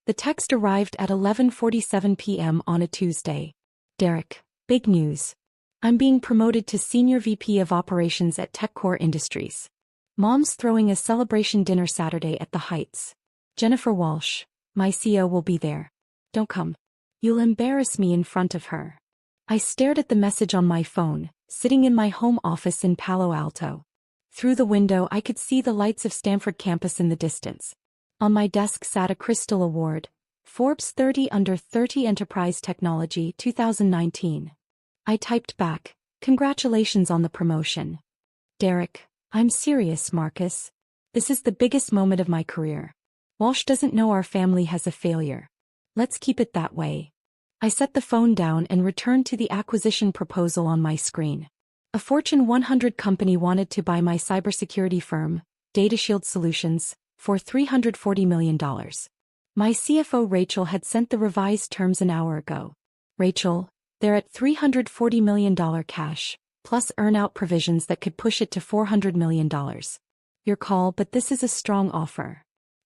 The text arrived at 11:47 p.m. on a Tuesday. Derek, big news. I'm being promoted to Senior VP of Operations at TechCore Industries. Mom's throwing a celebration dinner Saturday at the Heights. Jennifer Walsh, my CEO, will be there. Don't come. You'll embarrass me in front of her. I stared at the message on my phone, sitting in my home office in Palo Alto. Through the window I could see the lights of Stanford campus in the distance. On my desk sat a Crystal Award, Forbes 30 Under 30 Enterprise Technology 2019. I typed back, "Congratulations on the promotion." "Derek, I'm serious, Marcus. This is the biggest moment of my career. Walsh doesn't know our family has a failure. Let's keep it that way." I set the phone down and returned to the acquisition proposal on my screen. A Fortune 100 company wanted to buy my cybersecurity firm, DataShield Solutions, for $340 million. My CFO Rachel had sent the revised terms an hour ago. "Rachel, they're at $340 million cash, plus earn-out provisions that could push it to $400 million. Your call, but this is a strong offer."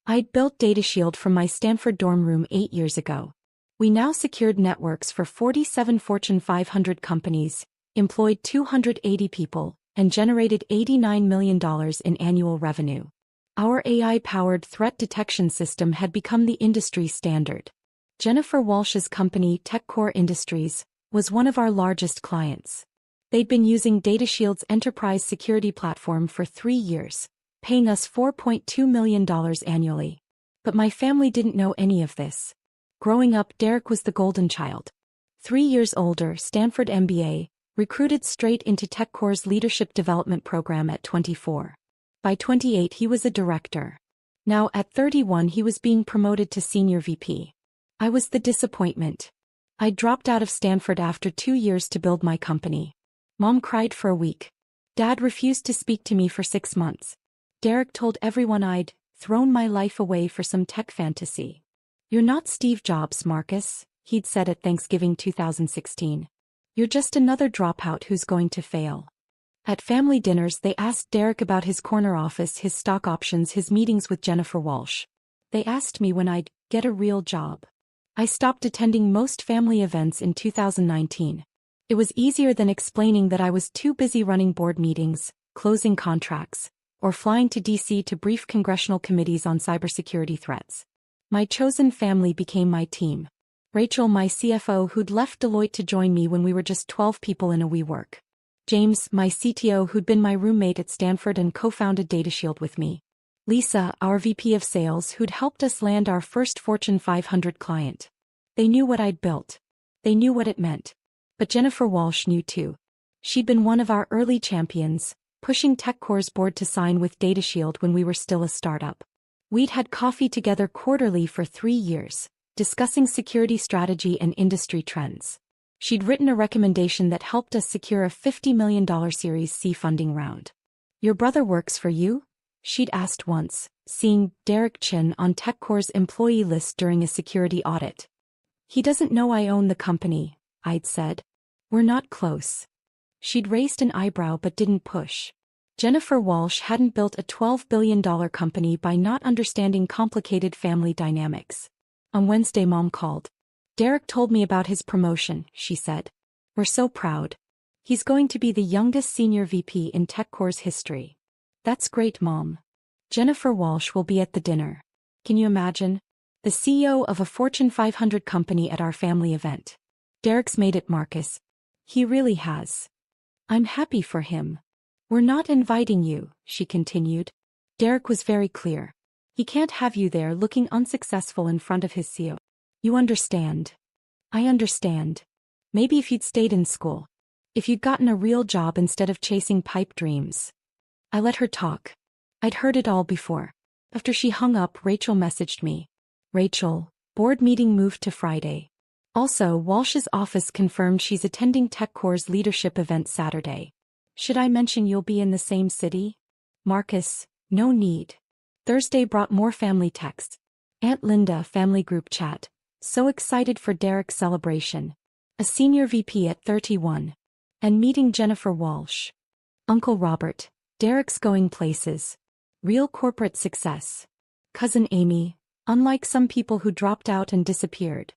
I'd built DataShield from my Stanford dorm room 8 years ago. We now secured networks for 47 Fortune 500 companies, employed 280 people, and generated $89 million in annual revenue. Our AI-powered threat detection system had become the industry standard. Jennifer Walsh's company, TechCore Industries, was one of our largest clients. They'd been using DataShield's enterprise security platform for 3 years, paying us $4.2 million annually. But my family didn't know any of this. Growing up, Derek was the golden child. 3 years older, Stanford MBA, recruited straight into TechCore's leadership development program at 24. By 28 he was a director. Now at 31 he was being promoted to senior VP. I was the disappointment. I dropped out of Stanford after 2 years to build my company. Mom cried for a week. Dad refused to speak to me for 6 months. Derek told everyone I'd thrown my life away for some tech fantasy. "You're not Steve Jobs, Marcus," he'd said at Thanksgiving 2016. "You're just another dropout who's going to fail." At family dinners they asked Derek about his corner office, his stock options, his meetings with Jennifer Walsh. They asked me when I'd get a real job. I stopped attending most family events in 2019. It was easier than explaining that I was too busy running board meetings, closing contracts, or flying to DC to brief congressional committees on cybersecurity threats. My chosen family became my team. Rachel, my CFO, who'd left Deloitte to join me when we were just 12 people in a WeWork. James, my CTO, who'd been my roommate at Stanford and co-founded DataShield with me. Lisa, our VP of Sales, who'd helped us land our first Fortune 500 client. They knew what I'd built. They knew what it meant. But Jennifer Walsh knew too. She'd been one of our early champions, pushing TechCore's board to sign with DataShield when we were still a startup. We'd had coffee together quarterly for 3 years, discussing security strategy and industry trends. She'd written a recommendation that helped us secure a $50 million Series C funding round. "Your brother works for you?" she'd asked once, seeing Derek Chin on TechCore's employee list during a security audit. "He doesn't know I own the company," I'd said. "We're not close." She'd raised an eyebrow but didn't push. Jennifer Walsh hadn't built a $12 billion company by not understanding complicated family dynamics. On Wednesday Mom called. "Derek told me about his promotion," she said. "We're so proud. He's going to be the youngest senior VP in TechCore's history." "That's great, Mom." Jennifer Walsh will be at the dinner. Can you imagine? The CEO of a Fortune 500 company at our family event. "Derek's made it, Marcus. He really has. I'm happy for him." "We're not inviting you," she continued. Derek was very clear. He can't have you there looking unsuccessful in front of his CEO. "You understand." "I understand. Maybe if you'd stayed in school. If you'd gotten a real job instead of chasing pipe dreams." I let her talk. I'd heard it all before. After she hung up, Rachel messaged me. "Rachel, board meeting moved to Friday. Also, Walsh's office confirmed she's attending TechCore's leadership event Saturday. Should I mention you'll be in the same city?" "Marcus, no need." Thursday brought more family texts. Aunt Linda, family group chat. So excited for Derek's celebration. A senior VP at 31. And meeting Jennifer Walsh. Uncle Robert, Derek's going places. Real corporate success. Cousin Amy, Unlike some people who dropped out and disappeared.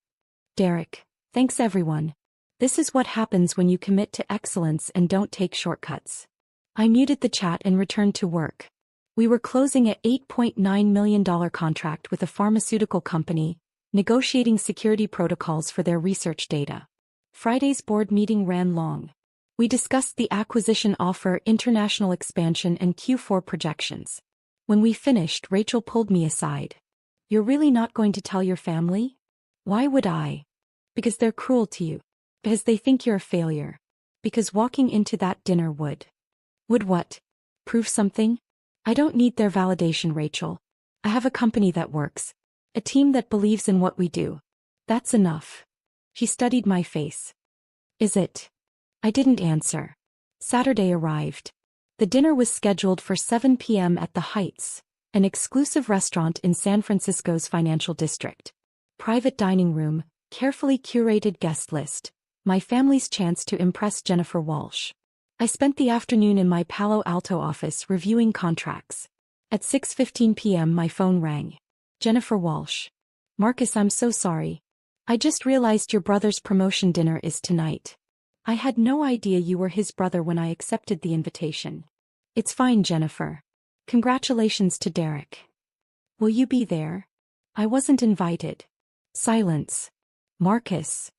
Derek, thanks everyone. This is what happens when you commit to excellence and don't take shortcuts. I muted the chat and returned to work. We were closing a $8.9 million contract with a pharmaceutical company, negotiating security protocols for their research data. Friday's board meeting ran long. We discussed the acquisition offer, international expansion, and Q4 projections. When we finished, Rachel pulled me aside. You're really not going to tell your family? Why would I? Because they're cruel to you. Because they think you're a failure. Because walking into that dinner would. Would what? Prove something? I don't need their validation, Rachel. I have a company that works. A team that believes in what we do. That's enough. She studied my face. Is it? I didn't answer. Saturday arrived. The dinner was scheduled for 7 p.m. at the Heights, an exclusive restaurant in San Francisco's financial district. Private dining room, carefully curated guest list, my family's chance to impress Jennifer Walsh. I spent the afternoon in my Palo Alto office reviewing contracts. At 6:15 p.m. my phone rang. Jennifer Walsh. Marcus, I'm so sorry. I just realized your brother's promotion dinner is tonight. I had no idea you were his brother when I accepted the invitation. It's fine, Jennifer. Congratulations to Derek. Will you be there? I wasn't invited. Silence. Marcus.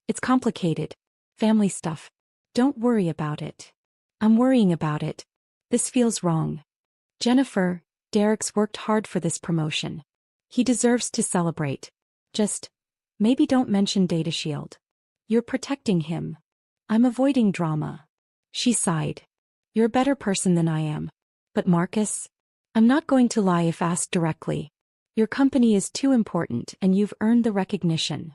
It's complicated. Family stuff. Don't worry about it. I'm worrying about it. This feels wrong. Jennifer, Derek's worked hard for this promotion. He deserves to celebrate. Just, maybe don't mention Data Shield. You're protecting him. I'm avoiding drama. She sighed. You're a better person than I am. But Marcus? I'm not going to lie if asked directly. Your company is too important and you've earned the recognition.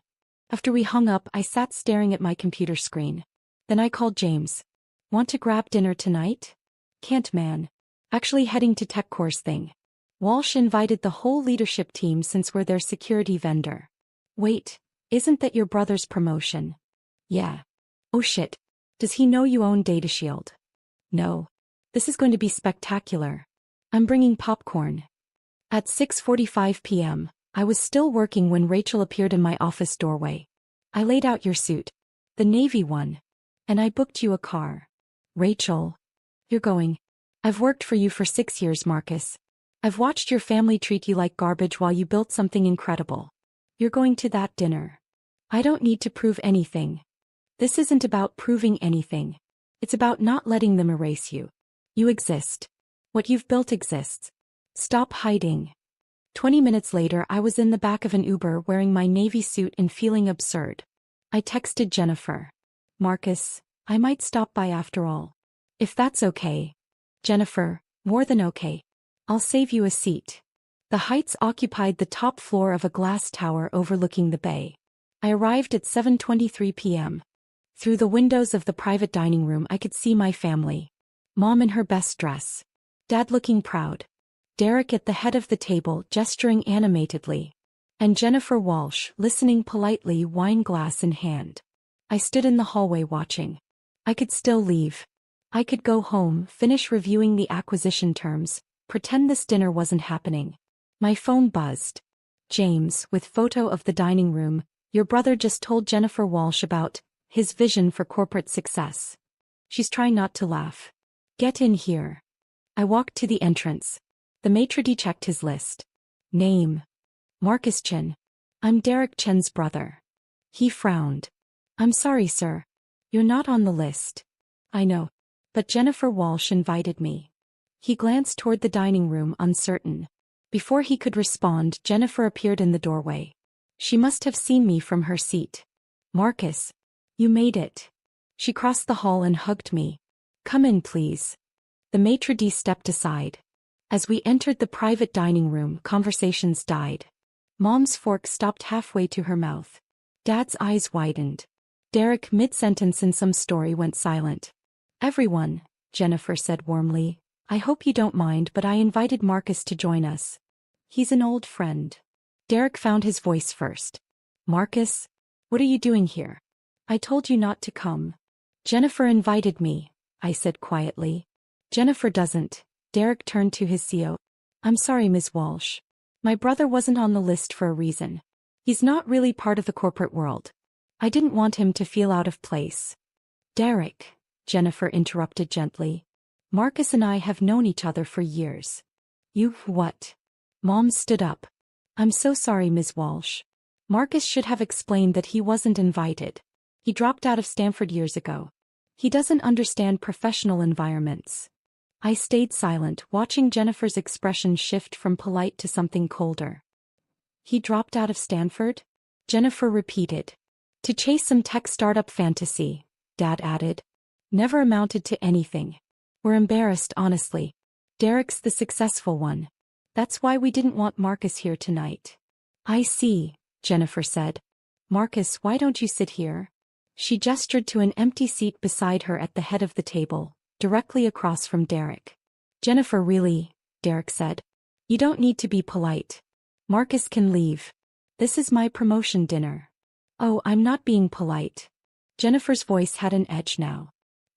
After we hung up, I sat staring at my computer screen. Then I called James. Want to grab dinner tonight? Can't, man. Actually heading to TechCore's thing. Walsh invited the whole leadership team since we're their security vendor. Wait, isn't that your brother's promotion? Yeah. Oh shit. Does he know you own Data Shield? No. This is going to be spectacular. I'm bringing popcorn. At 6:45 p.m., I was still working when Rachel appeared in my office doorway. I laid out your suit. The navy one. And I booked you a car. Rachel. You're going. I've worked for you for 6 years, Marcus. I've watched your family treat you like garbage while you built something incredible. You're going to that dinner. I don't need to prove anything. This isn't about proving anything. It's about not letting them erase you. You exist. What you've built exists. Stop hiding. 20 minutes later, I was in the back of an Uber wearing my navy suit and feeling absurd. I texted Jennifer. Marcus, I might stop by after all. If that's okay. Jennifer, more than okay. I'll save you a seat. The Heights occupied the top floor of a glass tower overlooking the bay. I arrived at 7:23 p.m. Through the windows of the private dining room I could see my family. Mom in her best dress. Dad looking proud. Derek at the head of the table gesturing animatedly. And Jennifer Walsh listening politely, wine glass in hand. I stood in the hallway watching. I could still leave. I could go home, finish reviewing the acquisition terms, pretend this dinner wasn't happening. My phone buzzed. James, with photo of the dining room, your brother just told Jennifer Walsh about his vision for corporate success. She's trying not to laugh. Get in here. I walked to the entrance. The maitre d' checked his list. Name. Marcus Chen. I'm Derek Chen's brother. He frowned. I'm sorry, sir. You're not on the list. I know. But Jennifer Walsh invited me. He glanced toward the dining room, uncertain. Before he could respond, Jennifer appeared in the doorway. She must have seen me from her seat. Marcus. You made it. She crossed the hall and hugged me. Come in, please. The maitre d' stepped aside. As we entered the private dining room, conversations died. Mom's fork stopped halfway to her mouth. Dad's eyes widened. Derek, mid-sentence in some story, went silent. Everyone, Jennifer said warmly, I hope you don't mind, but I invited Marcus to join us. He's an old friend. Derek found his voice first. Marcus? What are you doing here? I told you not to come. Jennifer invited me, I said quietly. Jennifer doesn't. Derek turned to his CO. I'm sorry, Ms. Walsh. My brother wasn't on the list for a reason. He's not really part of the corporate world. I didn't want him to feel out of place. Derek, Jennifer interrupted gently. Marcus and I have known each other for years. You what? Mom stood up. I'm so sorry, Ms. Walsh. Marcus should have explained that he wasn't invited. He dropped out of Stanford years ago. He doesn't understand professional environments. I stayed silent, watching Jennifer's expression shift from polite to something colder. He dropped out of Stanford? Jennifer repeated. To chase some tech startup fantasy, Dad added. Never amounted to anything. We're embarrassed, honestly. Derek's the successful one. That's why we didn't want Marcus here tonight. I see, Jennifer said. Marcus, why don't you sit here? She gestured to an empty seat beside her at the head of the table, directly across from Derek. Jennifer, really, Derek said. You don't need to be polite. Marcus can leave. This is my promotion dinner. Oh, I'm not being polite. Jennifer's voice had an edge now.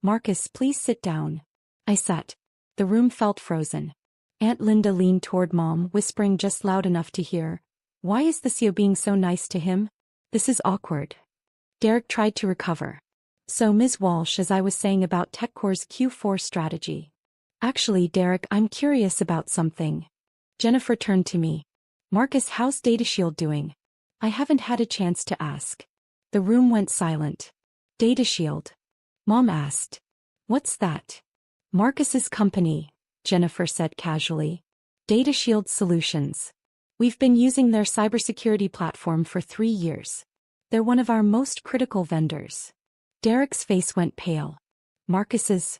Marcus, please sit down. I sat. The room felt frozen. Aunt Linda leaned toward Mom, whispering just loud enough to hear. Why is the CEO being so nice to him? This is awkward. Derek tried to recover. So Ms. Walsh, as I was saying about TechCore's Q4 strategy. Actually, Derek, I'm curious about something. Jennifer turned to me. Marcus, how's DataShield doing? I haven't had a chance to ask. The room went silent. DataShield? Mom asked. What's that? Marcus's company, Jennifer said casually. DataShield Solutions. We've been using their cybersecurity platform for 3 years. They're one of our most critical vendors. Derek's face went pale. Marcus's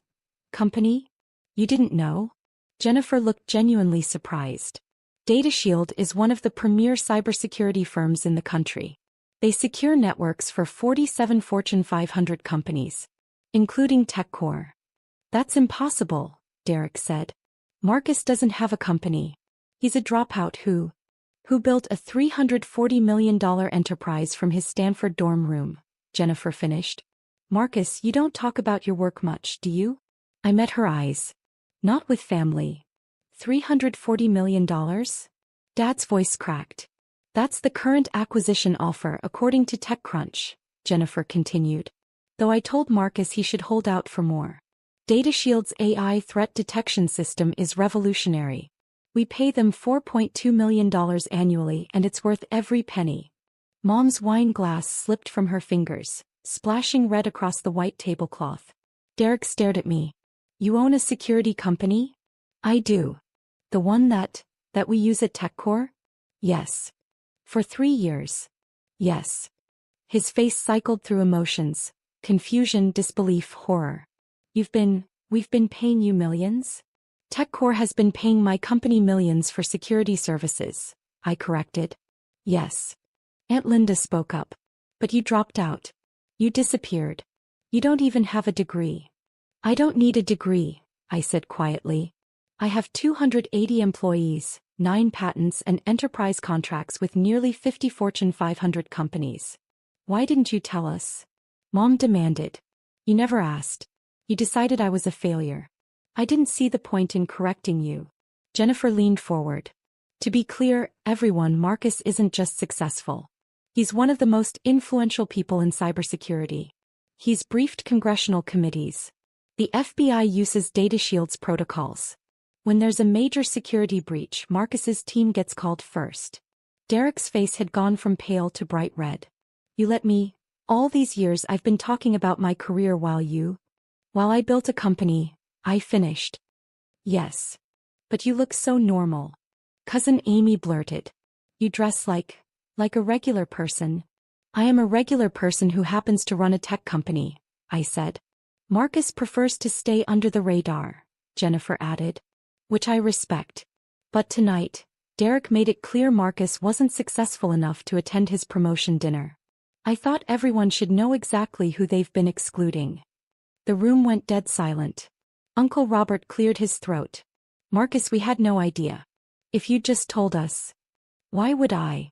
company? You didn't know? Jennifer looked genuinely surprised. DataShield is one of the premier cybersecurity firms in the country. They secure networks for 47 Fortune 500 companies, including TechCore. That's impossible, Derek said. Marcus doesn't have a company. He's a dropout who built a $340 million enterprise from his Stanford dorm room, Jennifer finished. Marcus, you don't talk about your work much, do you? I met her eyes. Not with family. $340 million? Dad's voice cracked. That's the current acquisition offer according to TechCrunch, Jennifer continued. Though I told Marcus he should hold out for more. DataShield's AI threat detection system is revolutionary. We pay them $4.2 million annually and it's worth every penny. Mom's wine glass slipped from her fingers, splashing red across the white tablecloth. Derek stared at me. You own a security company? I do. The one that we use at TechCore? Yes. For 3 years. Yes. His face cycled through emotions, confusion, disbelief, horror. We've been paying you millions? TechCore has been paying my company millions for security services, I corrected. Yes. Aunt Linda spoke up. But you dropped out. You disappeared. You don't even have a degree. I don't need a degree, I said quietly. I have 280 employees, 9 patents and enterprise contracts with nearly 50 Fortune 500 companies. Why didn't you tell us? Mom demanded. You never asked. You decided I was a failure. I didn't see the point in correcting you. Jennifer leaned forward. To be clear, everyone, Marcus isn't just successful. He's one of the most influential people in cybersecurity. He's briefed congressional committees. The FBI uses DataShield's protocols. When there's a major security breach, Marcus's team gets called first. Derek's face had gone from pale to bright red. You let me. All these years I've been talking about my career while I built a company, I finished. Yes. But you look so normal. Cousin Amy blurted. You dress like a regular person. I am a regular person who happens to run a tech company, I said. Marcus prefers to stay under the radar, Jennifer added. Which I respect. But tonight, Derek made it clear Marcus wasn't successful enough to attend his promotion dinner. I thought everyone should know exactly who they've been excluding. The room went dead silent. Uncle Robert cleared his throat. Marcus, we had no idea. If you'd just told us. Why would I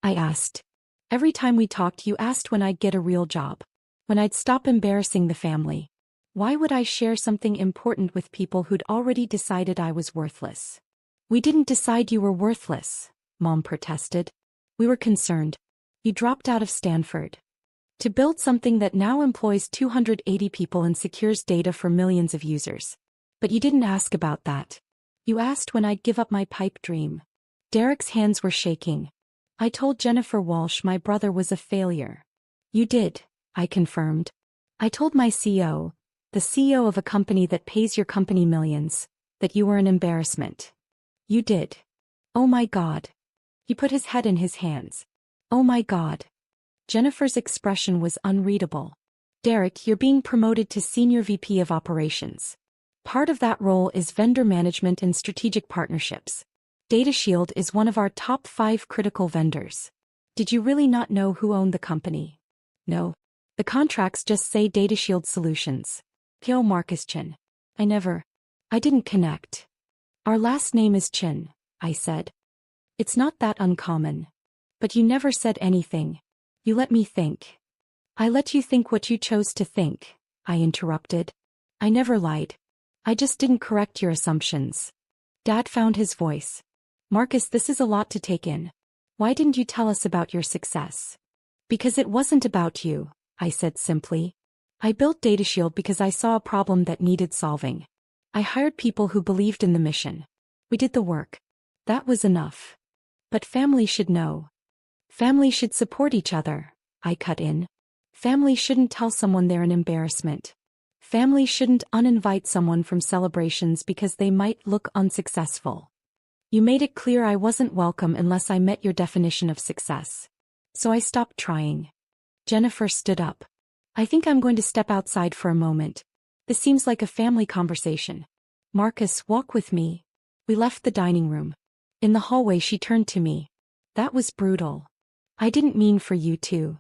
asked. Every time we talked you asked when I'd get a real job. When I'd stop embarrassing the family. Why would I share something important with people who'd already decided I was worthless? We didn't decide you were worthless, Mom protested. We were concerned. You dropped out of Stanford to build something that now employs 280 people and secures data for millions of users. But you didn't ask about that. You asked when I'd give up my pipe dream. Derek's hands were shaking. I told Jennifer Walsh my brother was a failure. You did, I confirmed. I told my CEO, the CEO of a company that pays your company millions, that you were an embarrassment. You did. Oh my God. He put his head in his hands. Oh my God. Jennifer's expression was unreadable. Derek, you're being promoted to Senior VP of Operations. Part of that role is vendor management and strategic partnerships. DataShield is one of our top 5 critical vendors. Did you really not know who owned the company? No. The contracts just say DataShield Solutions. P.O. Marcus Chin. I didn't connect. Our last name is Chin, I said. It's not that uncommon. But you never said anything. You let me think. I let you think what you chose to think, I interrupted. I never lied. I just didn't correct your assumptions. Dad found his voice. Marcus, this is a lot to take in. Why didn't you tell us about your success? Because it wasn't about you, I said simply. I built DataShield because I saw a problem that needed solving. I hired people who believed in the mission. We did the work. That was enough. But family should know. Family should support each other, I cut in. Family shouldn't tell someone they're an embarrassment. Family shouldn't uninvite someone from celebrations because they might look unsuccessful. You made it clear I wasn't welcome unless I met your definition of success. So I stopped trying. Jennifer stood up. I think I'm going to step outside for a moment. This seems like a family conversation. Marcus, walk with me. We left the dining room. In the hallway she turned to me. That was brutal. I didn't mean for you to.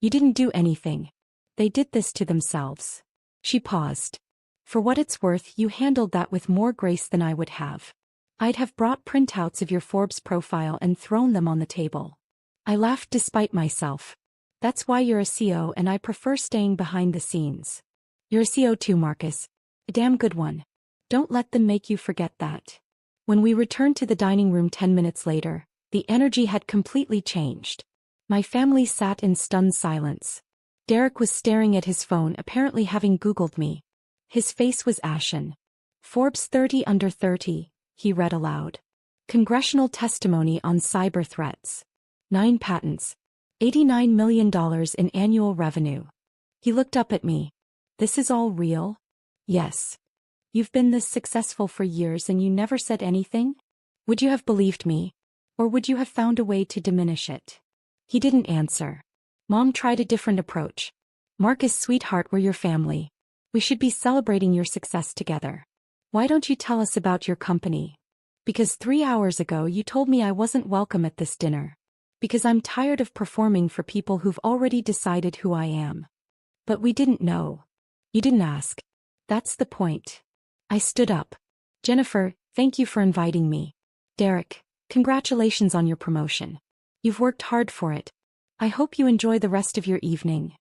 You didn't do anything. They did this to themselves. She paused. For what it's worth, you handled that with more grace than I would have. I'd have brought printouts of your Forbes profile and thrown them on the table. I laughed despite myself. That's why you're a CEO and I prefer staying behind the scenes. You're a CEO too, Marcus. A damn good one. Don't let them make you forget that. When we returned to the dining room 10 minutes later, the energy had completely changed. My family sat in stunned silence. Derek was staring at his phone, apparently having Googled me. His face was ashen. Forbes 30 under 30, he read aloud. Congressional testimony on cyber threats. 9 patents. $89 million in annual revenue. He looked up at me. This is all real? Yes. You've been this successful for years and you never said anything? Would you have believed me? Or would you have found a way to diminish it? He didn't answer. Mom tried a different approach. Marcus, sweetheart, we're your family. We should be celebrating your success together. Why don't you tell us about your company? Because 3 hours ago you told me I wasn't welcome at this dinner. Because I'm tired of performing for people who've already decided who I am. But we didn't know. You didn't ask. That's the point. I stood up. Jennifer, thank you for inviting me. Derek, congratulations on your promotion. You've worked hard for it. I hope you enjoy the rest of your evening.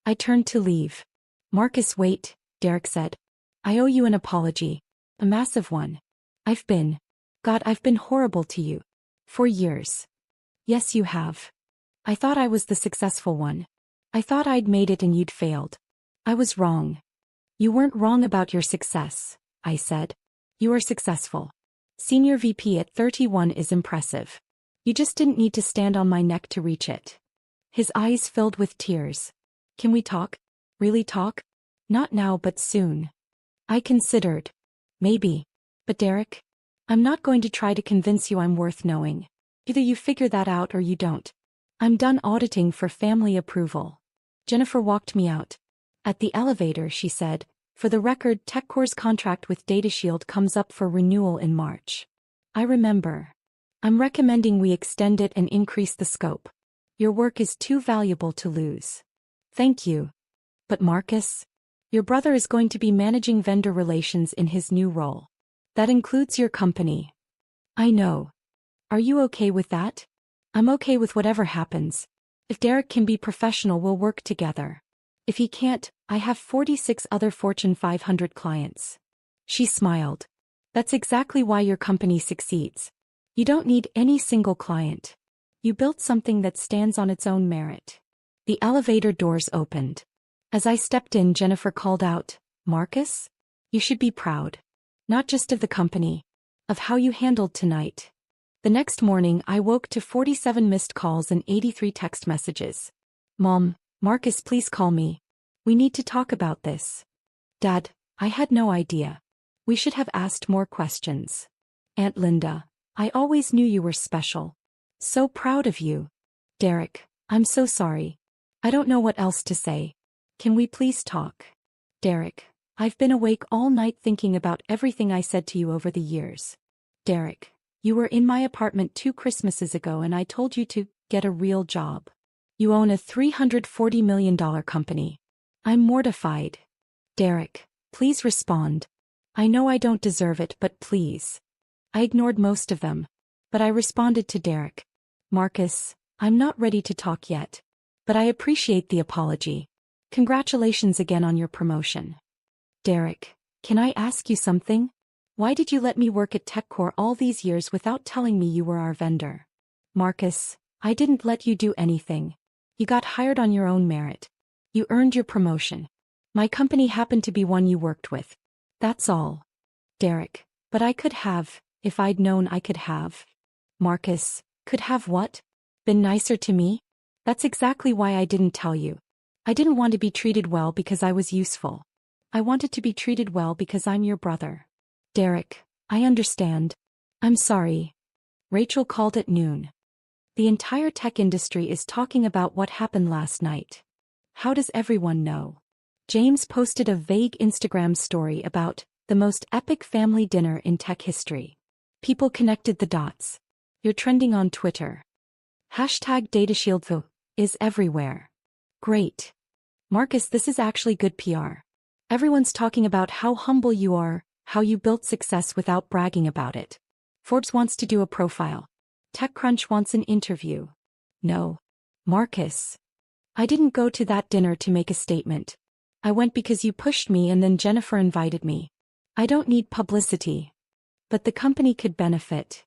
I turned to leave. Marcus, wait, Derek said. I owe you an apology. A massive one. I've been horrible to you. For years. Yes, you have. I thought I was the successful one. I thought I'd made it and you'd failed. I was wrong. You weren't wrong about your success, I said. You are successful. Senior VP at 31 is impressive. You just didn't need to stand on my neck to reach it. His eyes filled with tears. Can we talk? Really talk? Not now, but soon. I considered. Maybe. But Derek, I'm not going to try to convince you I'm worth knowing. Either you figure that out or you don't. I'm done auditing for family approval. Jennifer walked me out. At the elevator, she said, for the record, TechCore's contract with DataShield comes up for renewal in March. I remember. I'm recommending we extend it and increase the scope. Your work is too valuable to lose. Thank you. But Marcus, your brother is going to be managing vendor relations in his new role. That includes your company. I know. Are you okay with that? I'm okay with whatever happens. If Derek can be professional, we'll work together. If he can't, I have 46 other Fortune 500 clients. She smiled. That's exactly why your company succeeds. You don't need any single client. You built something that stands on its own merit. The elevator doors opened. As I stepped in, Jennifer called out, "Marcus? You should be proud. Not just of the company, of how you handled tonight." The next morning, I woke to 47 missed calls and 83 text messages. "Mom, Marcus, please call me. We need to talk about this." "Dad, I had no idea. We should have asked more questions." "Aunt Linda, I always knew you were special. So proud of you." "Derek, I'm so sorry. I don't know what else to say. Can we please talk?" "Derek, I've been awake all night thinking about everything I said to you over the years. Derek, you were in my apartment 2 Christmases ago and I told you to get a real job. You own a $340 million company. I'm mortified. Derek, please respond. I know I don't deserve it, but please." I ignored most of them, but I responded to Derek. "Marcus, I'm not ready to talk yet, but I appreciate the apology. Congratulations again on your promotion." "Derek, can I ask you something? Why did you let me work at TechCore all these years without telling me you were our vendor?" "Marcus, I didn't let you do anything. You got hired on your own merit. You earned your promotion. My company happened to be one you worked with. That's all." "Derek, but I could have, if I'd known I could have." "Marcus, could have what? Been nicer to me? That's exactly why I didn't tell you. I didn't want to be treated well because I was useful. I wanted to be treated well because I'm your brother." "Derek, I understand. I'm sorry." Rachel called at noon. "The entire tech industry is talking about what happened last night. How does everyone know?" James posted a vague Instagram story about the most epic family dinner in tech history. People connected the dots. "You're trending on Twitter. Hashtag DataShield is everywhere." "Great. Marcus, this is actually good PR. Everyone's talking about how humble you are, how you built success without bragging about it. Forbes wants to do a profile. TechCrunch wants an interview." "No. Marcus. I didn't go to that dinner to make a statement. I went because you pushed me and then Jennifer invited me. I don't need publicity. But the company could benefit.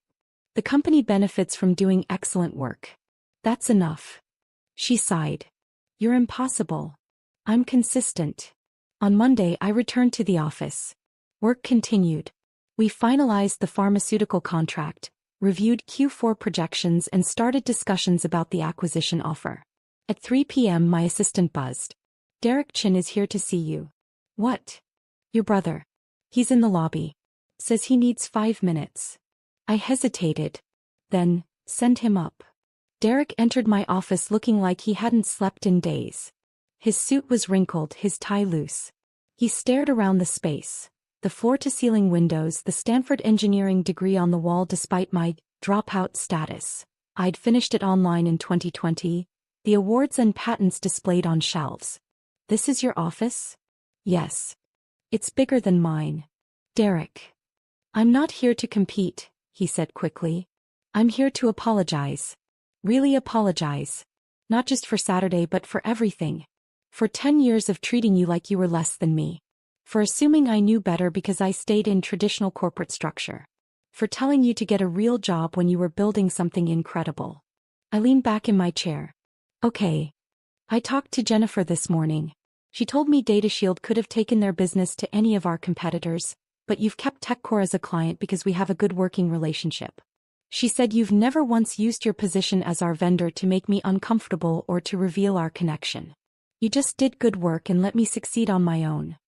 The company benefits from doing excellent work. That's enough." She sighed. "You're impossible. I'm consistent." On Monday, I returned to the office. Work continued. We finalized the pharmaceutical contract, reviewed Q4 projections, and started discussions about the acquisition offer. At 3 p.m., my assistant buzzed. "Derek Chin is here to see you." "What?" "Your brother. He's in the lobby. Says he needs 5 minutes." I hesitated. "Then, send him up." Derek entered my office looking like he hadn't slept in days. His suit was wrinkled, his tie loose. He stared around the space. The floor-to-ceiling windows, the Stanford engineering degree on the wall despite my dropout status. I'd finished it online in 2020, the awards and patents displayed on shelves. "This is your office?" "Yes. It's bigger than mine." "Derek. I'm not here to compete," he said quickly. "I'm here to apologize. Really apologize. Not just for Saturday but for everything. For 10 years of treating you like you were less than me. For assuming I knew better because I stayed in traditional corporate structure. For telling you to get a real job when you were building something incredible." I leaned back in my chair. "Okay. I talked to Jennifer this morning. She told me DataShield could have taken their business to any of our competitors, but you've kept TechCore as a client because we have a good working relationship. She said you've never once used your position as our vendor to make me uncomfortable or to reveal our connection. You just did good work and let me succeed on my own."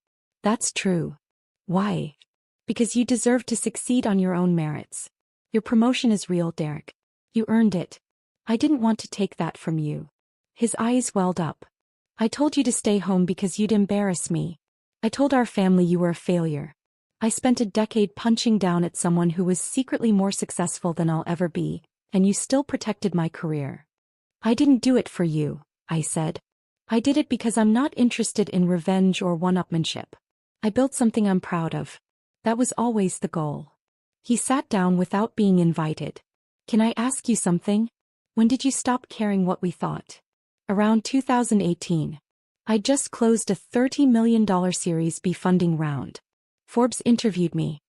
"That's true." "Why?" "Because you deserve to succeed on your own merits. Your promotion is real, Derek. You earned it. I didn't want to take that from you." His eyes welled up. "I told you to stay home because you'd embarrass me. I told our family you were a failure. I spent a decade punching down at someone who was secretly more successful than I'll ever be, and you still protected my career." "I didn't do it for you," I said. "I did it because I'm not interested in revenge or one-upmanship. I built something I'm proud of. That was always the goal." He sat down without being invited. "Can I ask you something? When did you stop caring what we thought?" "Around 2018. I just closed a $30 million Series B funding round. Forbes interviewed me.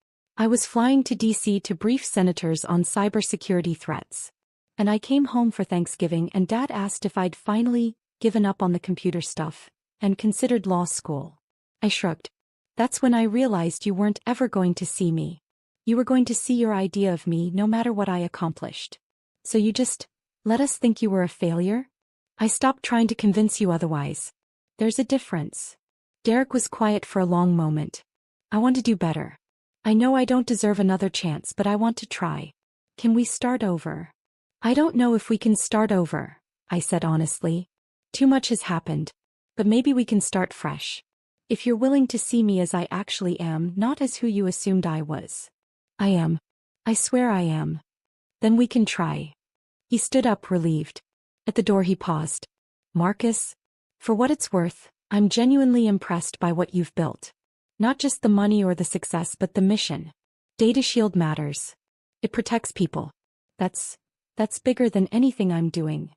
I was flying to DC to brief senators on cybersecurity threats. And I came home for Thanksgiving and Dad asked if I'd finally given up on the computer stuff and considered law school. I shrugged. That's when I realized you weren't ever going to see me. You were going to see your idea of me no matter what I accomplished. So you just let us think you were a failure? I stopped trying to convince you otherwise. There's a difference. Derek was quiet for a long moment. I want to do better. I know I don't deserve another chance, but I want to try. Can we start over? I don't know if we can start over, I said honestly. Too much has happened. But maybe we can start fresh. If you're willing to see me as I actually am, not as who you assumed I was. I am. I swear I am. Then we can try. He stood up relieved. At the door he paused. Marcus? For what it's worth, I'm genuinely impressed by what you've built. Not just the money or the success but the mission. Data Shield matters. It protects people. That's bigger than anything I'm doing.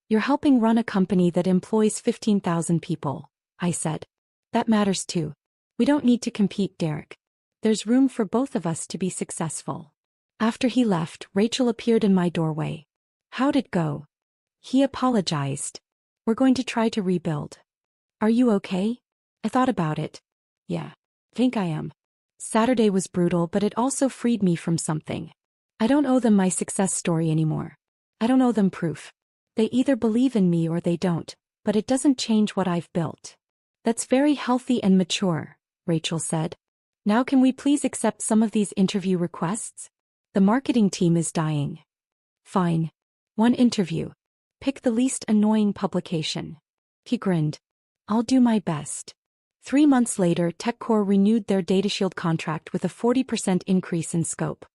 You're helping run a company that employs 15,000 people, I said. That matters too. We don't need to compete, Derek. There's room for both of us to be successful. After he left, Rachel appeared in my doorway. How'd it go? He apologized. We're going to try to rebuild. Are you okay? I thought about it. Yeah, think I am. Saturday was brutal, but it also freed me from something. I don't owe them my success story anymore. I don't owe them proof. They either believe in me or they don't, but it doesn't change what I've built. That's very healthy and mature, Rachel said. Now can we please accept some of these interview requests? The marketing team is dying. Fine. One interview. Pick the least annoying publication. He grinned. I'll do my best. 3 months later, TechCore renewed their DataShield contract with a 40% increase in scope.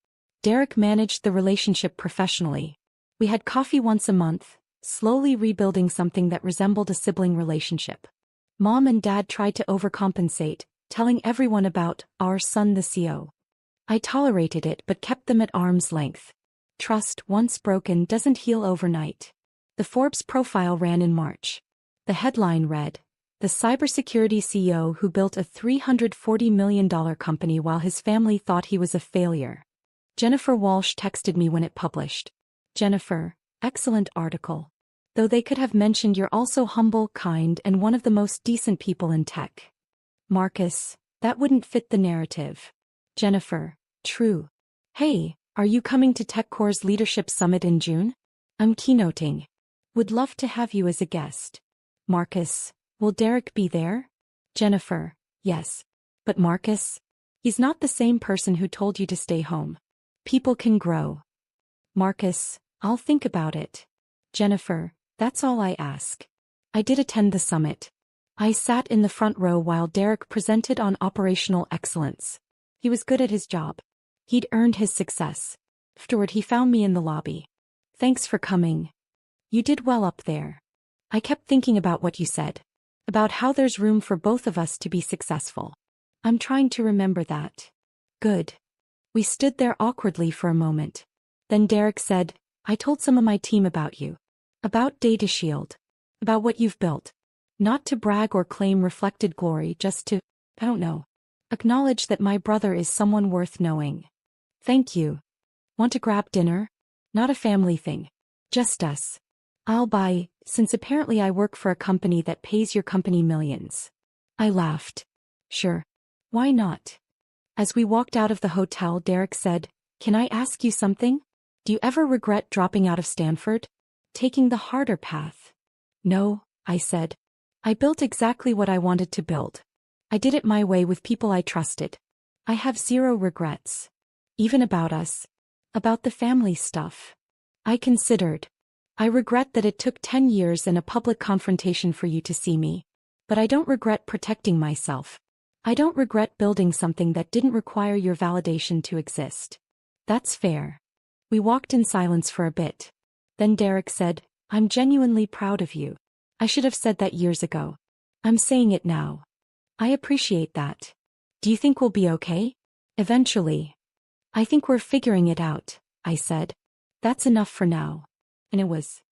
Derek managed the relationship professionally. We had coffee once a month, slowly rebuilding something that resembled a sibling relationship. Mom and Dad tried to overcompensate, telling everyone about our son the CEO. I tolerated it but kept them at arm's length. Trust, once broken, doesn't heal overnight. The Forbes profile ran in March. The headline read, "The cybersecurity CEO who built a $340 million company while his family thought he was a failure." Jennifer Walsh texted me when it published. Jennifer, excellent article. Though they could have mentioned you're also humble, kind, and one of the most decent people in tech. Marcus, that wouldn't fit the narrative. Jennifer, true. Hey, are you coming to TechCore's Leadership Summit in June? I'm keynoting. Would love to have you as a guest. Marcus, will Derek be there? Jennifer, yes. But Marcus? He's not the same person who told you to stay home. People can grow. Marcus, I'll think about it. Jennifer, that's all I ask. I did attend the summit. I sat in the front row while Derek presented on operational excellence. He was good at his job. He'd earned his success. Afterward, he found me in the lobby. Thanks for coming. You did well up there. I kept thinking about what you said. About how there's room for both of us to be successful. I'm trying to remember that. Good. We stood there awkwardly for a moment. Then Derek said, I told some of my team about you. About DataShield. About what you've built. Not to brag or claim reflected glory, just to, I don't know, acknowledge that my brother is someone worth knowing. Thank you. Want to grab dinner? Not a family thing. Just us. I'll buy, since apparently I work for a company that pays your company millions. I laughed. Sure. Why not? As we walked out of the hotel, Derek said, Can I ask you something? Do you ever regret dropping out of Stanford? Taking the harder path? No, I said. I built exactly what I wanted to build. I did it my way with people I trusted. I have zero regrets. Even about us. About the family stuff. I considered. I regret that it took 10 years and a public confrontation for you to see me. But I don't regret protecting myself. I don't regret building something that didn't require your validation to exist. That's fair. We walked in silence for a bit. Then Derek said, I'm genuinely proud of you. I should have said that years ago. I'm saying it now. I appreciate that. Do you think we'll be okay? Eventually. I think we're figuring it out, I said. That's enough for now. And it was.